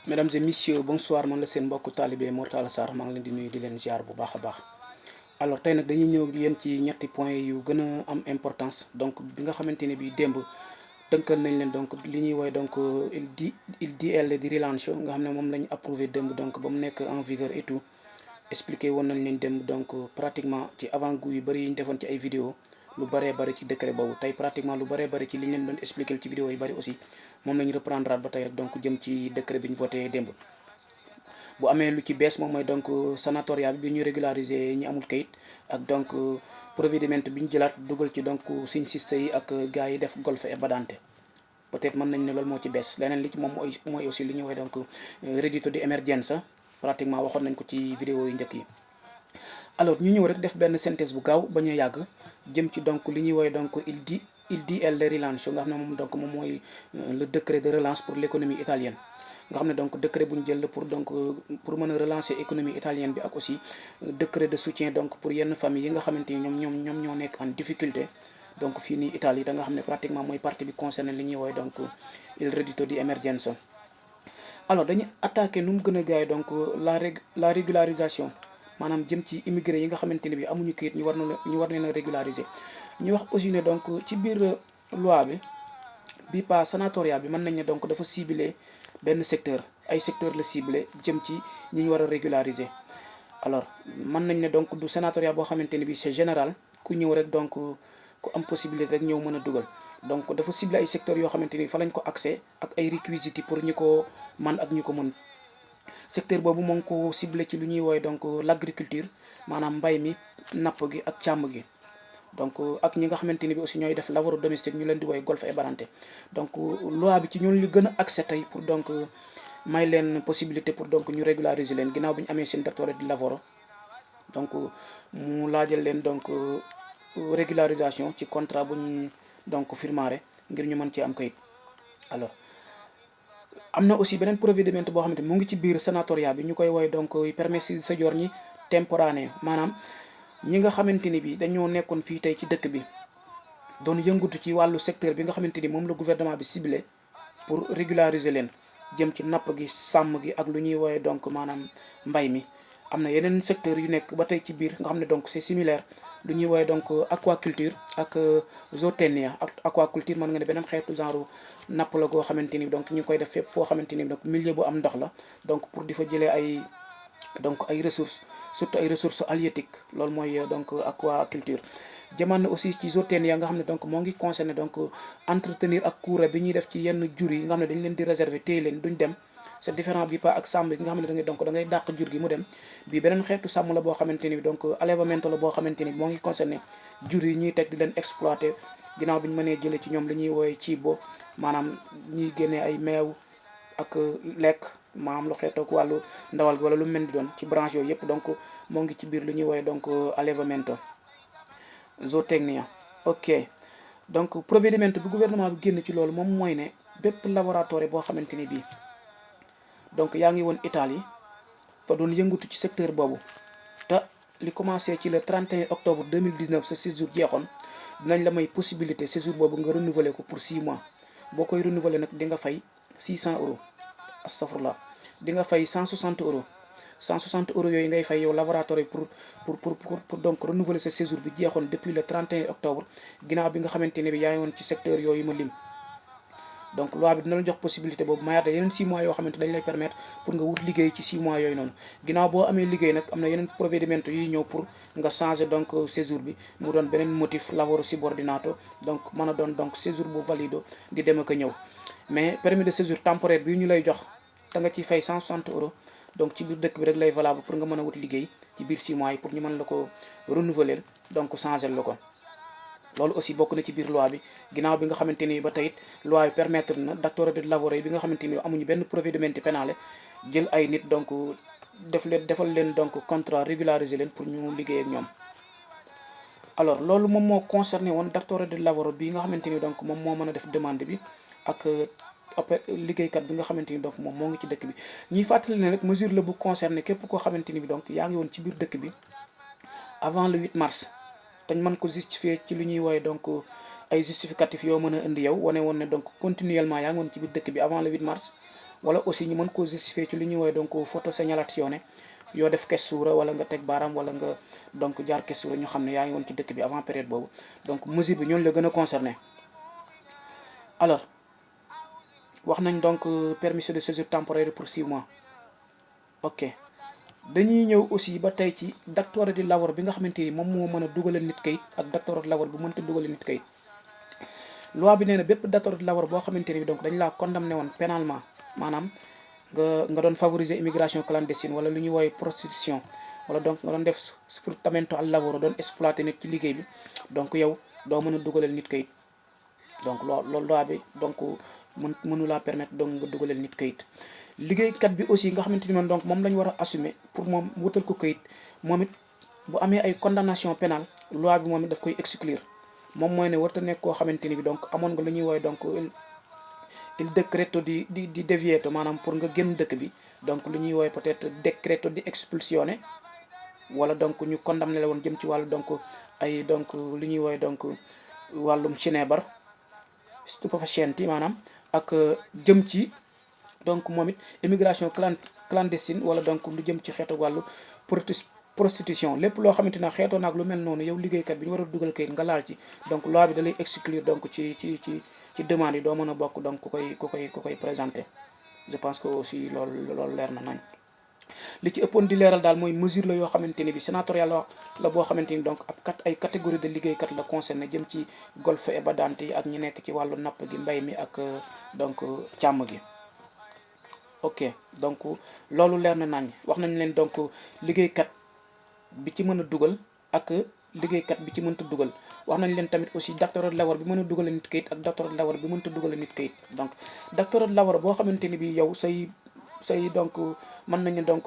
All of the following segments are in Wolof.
Mesdames et messieurs, bonsoir, man la seen mbokku talibé Mor Talla Sarr maa ngi leen di nuyu di leen ziar bu baax a baax. Alors tey nag dañuy ñëw ak yéen ci ñetti point yu gën a am importance donc bi nga xamante ne bii démb tënkal nañ leen donc li ñuy woowee donc il di rilancio nga xam ne moom la ñu approuvé démb donc ba mu nekk en vigueur et tout expliqué woon nañ leen démb donc pratiquement ci avant-goût yu bëri yi ñu defoon ci ay vidéo lu bëree bëri ci décret boobu tey pratiquement lu bëree bëri ci li ñu leen doon expliqué ci vidéo yu bëri aussi moom la ñu reprendre ba tey rek donc jëm ci décret bi ñu voté démb. bu amee lu ci bees moom mooy donc sanatoria bi ñu régulariser ñi amul kayit ak donc providiment bi ñu jëlaat dugal ci donc signe siste yi ak gars yi def golfe et badante peut-être mën nañ ne loolu moo ci bees leneen li ci moom mooy aussi li ñuy woowee donc reddito di emergenza pratiquement waxoon nañ ko ci vidéo yu njëkk yi. alors ñu ñëw rek def benn synthèse bu gaaw ba ñu yàgg jëm ci donc li ñuy woowee donc il dit el rilancio nga xam ne moom donc moom mooy le décret de relance pour l'économie italienne. nga xam ne donc décret bu ñu jël pour donc pour mën a relancer économie italienne bi ak aussi décret de soutien donc pour yenn famille yi nga xamante ni ñoom ñoo nekk en difficulté donc fii nii Italie da nga xam ne pratiquement mooy partie bi concerné li ñuy woowee donc il reddito di emergenza. alors dañuy attaqué nu mu gën a gaaw donc la régularisation maanaam jëm ci immigré yi nga xamante ne bi amuñu kayit ñu war leen a régulariser ñu wax aussi ne donc ci biir loi bi pas sanatoria bi mën nañ ne donc dafa ciblé benn secteur ay secteur la ciblé jëm ci ñi ñu war a régulariser. alors mën nañ ne donc du sanatoria boo xamante ne bi c'est général ku ñëw rek donc ku am possibilité rek ñëw mën a dugal donc dafa ciblé ay secteurs yoo xamante ni fa lañ ko accès ak ay requisites pour ñu ko man ak ñu ko mën. secteur boobu moo ngi ko ciblé ci lu ñuy woowee donc l'agriculture maanaam mbay mi napp gi ak càmm gi. donc ak ñi nga xamante ni bi aussi ñooy def lavoro domestique ñu leen di woy golfe et badante donc loi bi ci ñoom ñu gën a accès tey pour donc may leen possibilité pour donc ñu régulariser leen ginnaaw bi ñu amee seen doctorat di lavoro donc mu laajal leen donc régularisation ci contrat bu ñu donc firmare ngir ñu mën cee am kayit. alors am na aussi beneen provvedimento boo xamante mu ngi ci biir sanatoria bi ñu koy woy donc permessi di soggiorno temporaneo maanaam ñi nga xamante ni bi dañoo nekkoon fii tey ci dëkk bi doon yëngatu ci wàllu secteur bi nga xamante ni moom la gouvernement bi ciblé pour régulariser leen jëm ci napp gi sàmm gi ak lu ñuy woowee donc maanaam mbay mi. am na yeneen secteur yu nekk ba tey ci biir nga xam ne donc c'est similaire lu ñuy woowee donc aquaculture ak zootechnia ak aquaculture mën nga ne beneen xeetu genre napp la goo xamante ni donc ñu ngi koy def fépp foo xamante ni donc milieu bu am ndox la donc pour di fa jëlee ay donc ay ressources surtout ay ressources halieutiques loolu mooy donc aquaculture. jëmaan na aussi ci zootechnia nga xam ne donc moo ngi concerné donc entretenir ak courée bi ñuy def ci yenn jur yi nga xam ne dañ leen di réserver téye leen duñ dem c'est différent bi pas ak sàmm gi nga xam ne da ngay donc da ngay dàq jur gi mu dem bi beneen xeetu sàmm la boo xamante ni donc allevamento la boo xamante ni moo ngi concerné jur yi ñuy teg di leen exploiter ginnaaw bi ñu mënee jëlee ci ñoom li ñuy woowee cibo maanaam ñuy génnee ay meew ak lekk maanaam lu xeetook wàllu ndawal gi wala lu mel ni doon ci branche yooyu yëpp donc moo ngi ci biir lu ñuy woowee donc allevamento zootechnia. ok donc provvedimento bi gouvernement bi génn ci loolu moom mooy ne bépp laboratoire boo xamante ni bii donc yaa ngi woon Italie fa doon yëngatu ci secteur boobu te li commencé ci le 31 octobre 2019 sa séjour jeexoon dinañ la may possibilité séjour boobu nga renouveler ko pour 6 mois boo koy renouveler nag di nga fay 600 euros astafurlah di nga fay 160 euros 160 euros yooyu ngay fay yow laboratoire pour donc renouveler sa séjour bi jeexoon depuis le 31 octobre ginnaaw bi nga xamante ne bi yaa ngi woon ci secteur yooyu ma lim. donc loi bi dina la jox possibilité boobu mayaat yeneen 6 mois yoo xamante dañ lay permettre pour nga wut liggéey ci 6 mois yooyu noonu ginnaaw boo amee liggéey nag am na yeneen provvedimento yuy ñëw pour nga changer donc séjour bi mu doon beneen motif lavoro subordinato donc mën a doon donc séjour bu valido di dem ak a ñëw mais permis de séjour temporaire bi ñu lay jox da nga ciy fay 160 euros donc ci biir dëkk bi rek lay valable pour nga mën a wut liggéey ci biir 6 mois yi pour ñu mën la ko renouveler donc changer la ko. loolu aussi bokk na ci biir loi bi ginnaaw bi nga xamante ni ba tey loi bi permettre na datore de lavoro yi bi nga xamante ni amuñu benn provvedimento penale jël ay nit donc defal leen donc contrat régulariser leen pour ñu liggéey ak ñoom. alors loolu moom moo concerné woon datore de lavoro bi nga xamante ni donc moom moo mën a def demande bi ak liggéeykat bi nga xamante ni donc moom moo ngi ci dëkk bi ñuy fàttali ne rek mesure la bu concerné képp koo xamante ni bi donc yaa ngi woon ci biir dëkk bi avant le 8 mars. te ñu mën ko justifier ci lu ñuy woowee donc ay justificatif yoo mën a indi yow wane woon ne donc continuellement yaa ngi woon ci biir dëkk bi avant le 8 mars. wala aussi ñu mën koo justifier ci li ñuy woowee donc photo segnalazione yoo def questura wala nga teg baaraam wala nga donc jaar questura ñu xam ne yaa ngi woon ci dëkk bi avant période boobu donc mesure bi ñooñu la gën a concerné. alors wax nañ donc permission de séjour temporaire pour 6 mois. ok dañuy ñëw aussi ba tey ci datore di lavoro bi nga xamante ni moom moo mën a dugalal nit kayit ak datore di lavoro bu mënta dugalal nit kayit. loi bi nee na bépp datore di lavoro boo xamante ni donc dañ laa condamné woon pénalement maanaam nga doon favoriser immigration clandestine wala lu ñuy woowee prostitution wala donc nga doon def sfruttamento al lavoro doon exploiter nit ci liggéey bi donc yow doo mën a dugalal nit kayit. donc loolu loi bi donc mënu laa permettre donc nga dugalal nit kayit. liggéeykat bi aussi nga xamante ni man donc moom la ñu war a assumer pour moom wutal ko kayit moom it bu amee ay condamnation pénale loi bi moom it daf koy exclure moom mooy ne warta nekk koo xamante ni bi donc amoon nga lu ñuy woowee donc il decreto di divieto maanaam pour nga génn dëkk bi donc lu ñuy woowee peut-être decreto di expulsione wala donc ñu condamné la woon jëm ci wàllu donc ay donc lu ñuy woowee donc wàllum sinébar stupéfianti maanaam ak jëm ci donc moom it immigration clandestine wala donc lu jëm ci xeetu wàllu prostitution lépp loo xamante ne xeetoo naag lu mel noonu yow liggéeykat bi ñu war a dugal kayit nga laal ci donc loi bi da lay exclure donc ci demande yi doo mën a bokk donc ku koy présenter. je pense que aussi loolu leer na nañ li ci ëppoon di leeral daal mooy mesure la yoo xamante ni bi sénatorial la boo xamante ni donc ay catégorie de liggéeykat la concerné jëm ci golfe et badante yi ak ñi nekk ci wàllu napp gi mbay mi ak donc càmm gi. ok donc loolu leer na nañ wax nañ leen donc liggéeykat bi ci mën a dugal ak liggéeykat bi ci mënta dugal wax nañ leen tamit aussi datore di lavoro bi mën a dugal nit kayit ak datore di lavoro bi mënta dugal nit kayit. donc datore di lavoro boo xamante ni bi yow say donc mën nañu donc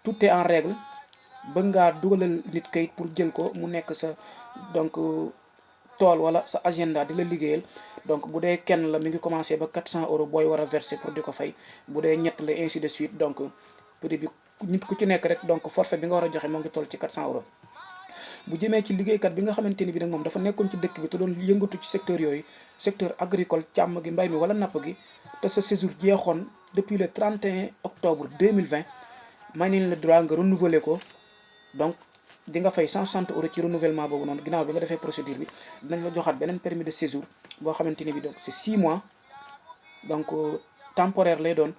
tout est en règle bëgg ngaa dugalal nit kayit pour jël ko mu nekk sa donc tool wala sa agenda di la liggéeyal donc bu dee kenn la mi ngi commencé ba 400 euros booy war a verser pour di ko fay bu dee ñett la ainsi de suite donc prix bi nit ku ci nekk rek donc forfait bi nga war a joxe moo ngi toll ci 400 euros. bu jëmee ci liggéeykat bi nga xamante ni bi nag moom dafa nekkoon ci dëkk bi te doon yëngatu ci secteur yooyu secteur agricole càmm gi mbay mi wala napp gi te sa séjour jeexoon depuis le 31 octobre 2020 may nañ la droit nga renouveler ko donc di nga fay 160 euros ci renouvellement boobu noonu ginnaaw bi nga defee procédure bi dinañ la joxaat beneen permis de séjour boo xamante ni bi donc c'est 6 mois donc temporaire lay doon.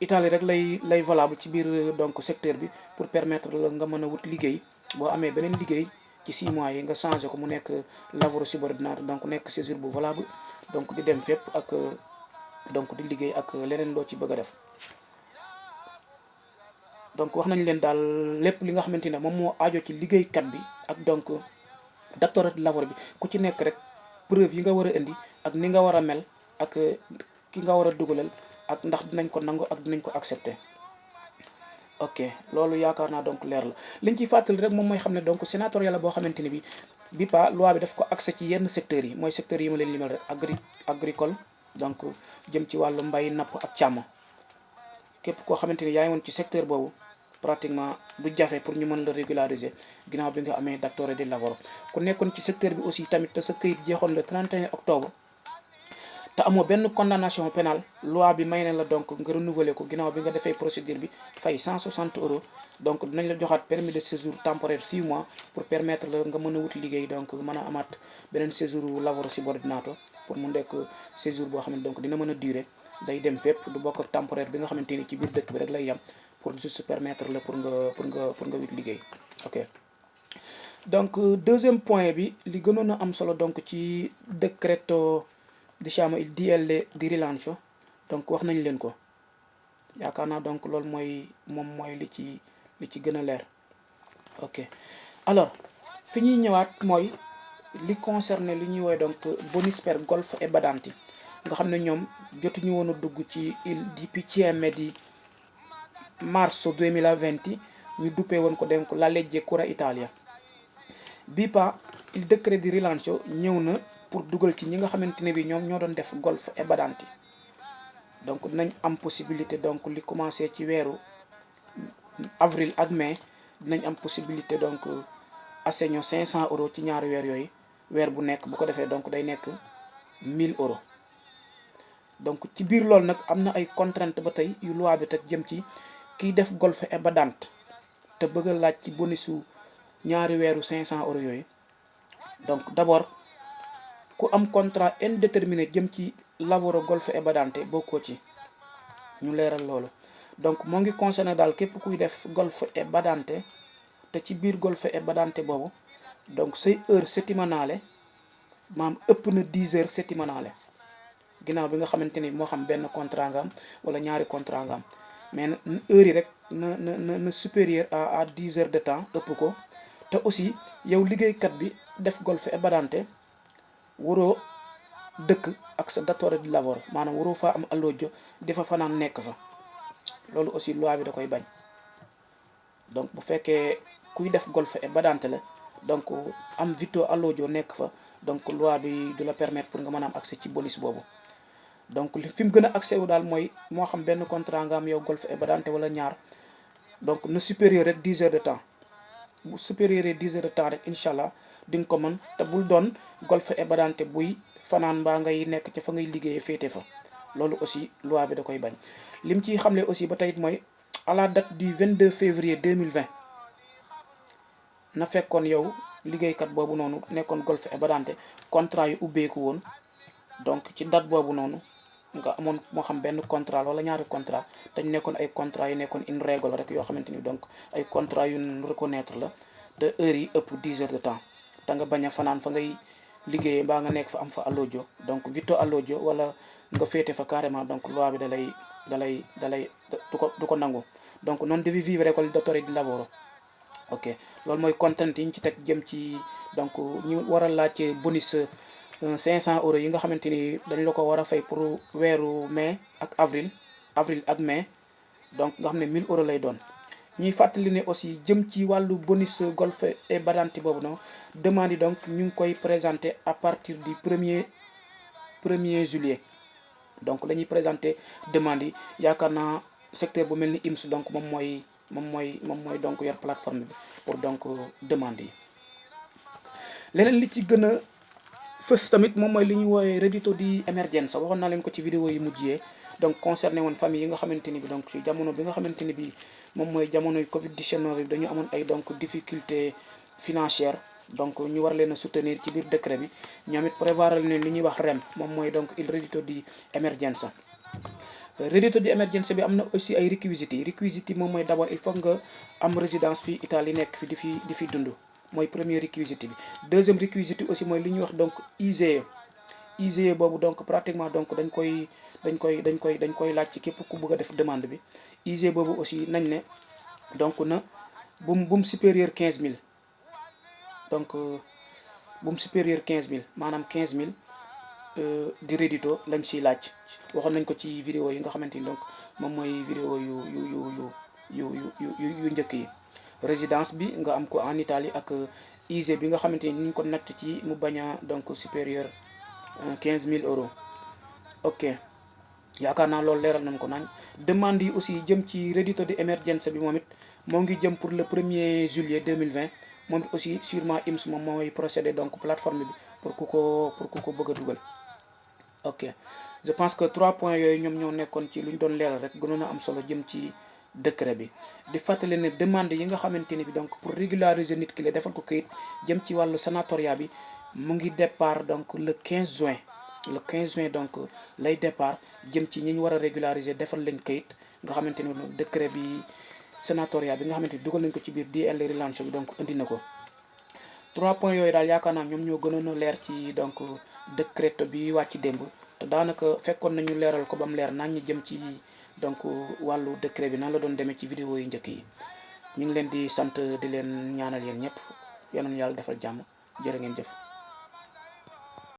Italie rek lay valable ci biir donc secteur bi pour permettre la nga mën a wut liggéey boo amee beneen liggéey ci 6 mois yi nga changé ko mu nekk lavoro subordinato donc nekk séjour bu valable donc di dem fépp ak donc di liggéey ak leneen loo ci bëgg a def. donc wax nañ leen daal lépp li nga xamante ne moom moo aajo ci liggéeykat bi ak donc datore di lavoro bi ku ci nekk rek preuve yi nga war a indi ak ni nga war a mel ak ki nga war a dugalal ak ndax dinañ ko nangu ak dinañ ko accepter. ok loolu yaakaar naa donc leer la liñ ciy fàttali rek moom mooy xam ne donc sénatorial la boo xamante ni bi pa loi bi daf ko accès ci yenn secteurs yi mooy secteurs yi ma leen limal rek agricole donc jëm ci wàllu mbay napp ak càmm képp koo xamante ni yaa ngi woon ci secteur boobu pratiquement du jafe pour ñu mën la régulariser ginnaaw bi nga amee datore di lavoro. ku nekkoon ci secteur bi aussi tamit te sa këyit jeexoon le 31 octobre te amoo benn condamnation pénale loi bi may na la donc nga renouveler ko ginnaaw bi nga defee procédure bi fay 160 euros donc dinañ la joxaat permis de séjour temporaire 6 mois pour permettre la nga mën a wut liggéey donc mën a amaat beneen séjour lavoro subordinato pour mu nekk séjour boo xam ne donc dina mën a durer day dem fépp du bokk ak temporaire bi nga xamante ni ci biir dëkk bi rek lay yem pour juste permettre la pour nga wut liggéey. ok donc deuxième point bi li gënoon a am solo donc ci decreto diciamo il DL di rilancio donc wax nañ leen ko yaakaar naa donc loolu moom mooy li ci gën a leer. ok alors fi ñuy ñëwaat mooy li concerné li ñuy woowee donc bonus per golf e badanti nga xam ne ñoom jotuñu woon a dugg ci il di PCM di marzo 2020 ñu duppee woon ko donc la legge Cura Italia bii pa il décret di rilancio ñëw na pour dugal ci ñi nga xamante ne bi ñoom ñoo doon def golf et badanti donc dinañ am possibilité donc li commencé ci weeru avril ak mai dinañ am possibilité donc assegno 500 euros ci ñaari weer yooyu weer bu nekk bu ko defee donc day nekk 1000 euros. donc ci biir loolu nag am na ay contraintes ba tey yu loi bi teg jëm ci kiy def golf et badante te bëgg a laaj ci bonusu ñaari weeru 500 euros yooyu. donc d'abord ku am contrat indéterminé jëm ci lavoro golf et badante bokkoo ci, ñu leeral loolu. donc moo ngi concerné daal képp kuy def golf et badante te ci biir golf et badante boobu donc say heure settimanale maam ëpp na 10 heures settimanale ginnaaw bi nga xamante ni moo xam benn contrat nga am wala ñaari contrat nga am, mais heure yi rek na supérieur à 10 heures de temps ëpp ko. te aussi yow liggéeykat bi def golf et badante waroo dëkk ak sa datore di lavoro, maanaam waroo faa am alloggio di fa fanaan nekk fa, loolu aussi loi bi da koy bañ. donc bu fekkee kuy def golf et badante la donc am vitto alloggio nekk fa, donc loi bi du la permettre pour nga mën a am accès ci bonus boobu. donc li fi mu gën a accès wu daal mooy moo xam benn contrat nga am yow golf et badante wala ñaar, donc na supérieur rek 10 heures de temps. bu supérieur 10 heures de temps rek incha allah di nga ko mën, te bul doon golf et badante buy fanaan mbaa ngay nekk ci fa ngay liggéeyee féete fa, loolu aussi loi bi da koy bañ. lim ciy xamle aussi ba tey mooy à la date du 22 février 2020 na fekkoon yow liggéeykat boobu noonu nekkoon golf et badante contrat yu ubbeeku woon. donc ci date boobu noonu nga amoon moo xam benn contrat wala ñaari contrat te ñu nekkoon ay contrat yu nekkoon une règle rek yoo xamante ni donc ay contrat yu reconnaître la te heures yi ëpp 10 heures de temps te nga bañ a fanaan fa ngay liggéeyee mbaa nga nekk fa am fa alloggio, donc vitto alloggio wala nga féete fa carrément, donc loi bi dalay du ko nangu. donc non devi vivere col datore di lavoro. ok loolu mooy contrainte yi ñu ci teg jëm ci donc ñu war a laaj bonus 500 euros yi nga xamante ni dañ la ko war a fay pour weeru mai ak avril ak mai, donc nga xam ne 1000 euros lay doon. ñuy fàttali ne aussi jëm ci wàllu bonus golf et badante boobu noonu demande yi donc ñu ngi koy présenter à partir du 1er juillet. donc la ñuy présenter demande yi, yaakaar naa secteur bu mel ni IMS donc moom mooy donc yor plateforme bi pour donc demande yi. leneen li ci gën a fës tamit moom mooy li ñu woowee reddito di emergenza, waxoon naa leen ko ci vidéo yi mujjee. donc concerné woon famille yi nga xamante ni bi donc ci jamono bi nga xamante ni bi moom mooy jamonoy Covid 19 bi dañu amoon ay donc difficulté financière, donc ñu war leen a soutenir ci biir décret bi ñoom it prévoir leen li ñuy wax REM, moom mooy donc il reddito di emergenza. reddito di emergenza bi am na aussi ay requisiti moom mooy d'abord il faut nga am résidence fii Italie nekk fi di fi dund, mooy premier requisite bi. deuxième requisite aussi mooy li ñuy wax donc IGE boobu donc pratiquement donc dañ koy laaj ci képp ku bëgg a def demande bi. IGE boobu aussi nañ ne donc na bum supérieur 15000, donc bum supérieur 15000 maanaam 15000 di reddito lañ siy laaj. waxoon nañ ko ci vidéo yi nga xamante ni donc moom mooy vidéo yu njëkk yi. résidence bi nga am ko en Italie ak IGE bi nga xamante ni ñu ko natt ci mu bañ a donc supérieur 15000 euros. ok yaakaar naa loolu leeral nañ ko nañ. demande yi aussi jëm ci reddito di emergenza bi moom it moo ngi jëm pour le 1er juillet 2020 moom it aussi sûrement IMS moom mooy procéder donc plateforme bi pour ku ko bëgg a dugal. ok je pense que 3 points yooyu ñoom ñoo nekkoon ci lu ñu doon leeral rek gënoon a am solo jëm ci décret bi. di fàttali ne demande yi nga xamante ni bi donc pour régulariser nit ki la defal ko kayit jëm ci wàllu sanatoria bi mu ngi départ donc le 15 juin donc lay départ jëm ci ñi ñu war a régulariser defal lañ kayit nga xamante ni décret bi sanatoria bi nga xamante ni dugal nañ ko ci biir DL Rilancio bi donc indi na ko. 3 points yooyu daal yaakaar naa ñoom ñoo gënoon a leer ci donc décret bi wàcc démb, te daanaka fekkoon nañu leeral ko ba mu leer nañ ñu jëm ci donc wàllu décret bi nan la doon demee ci vidéo yi njëkk yi. ñu ngi leen di sant di leen ñaanal yéen ñëpp yal na yàlla defal jàmm, jërë ngeen jëf.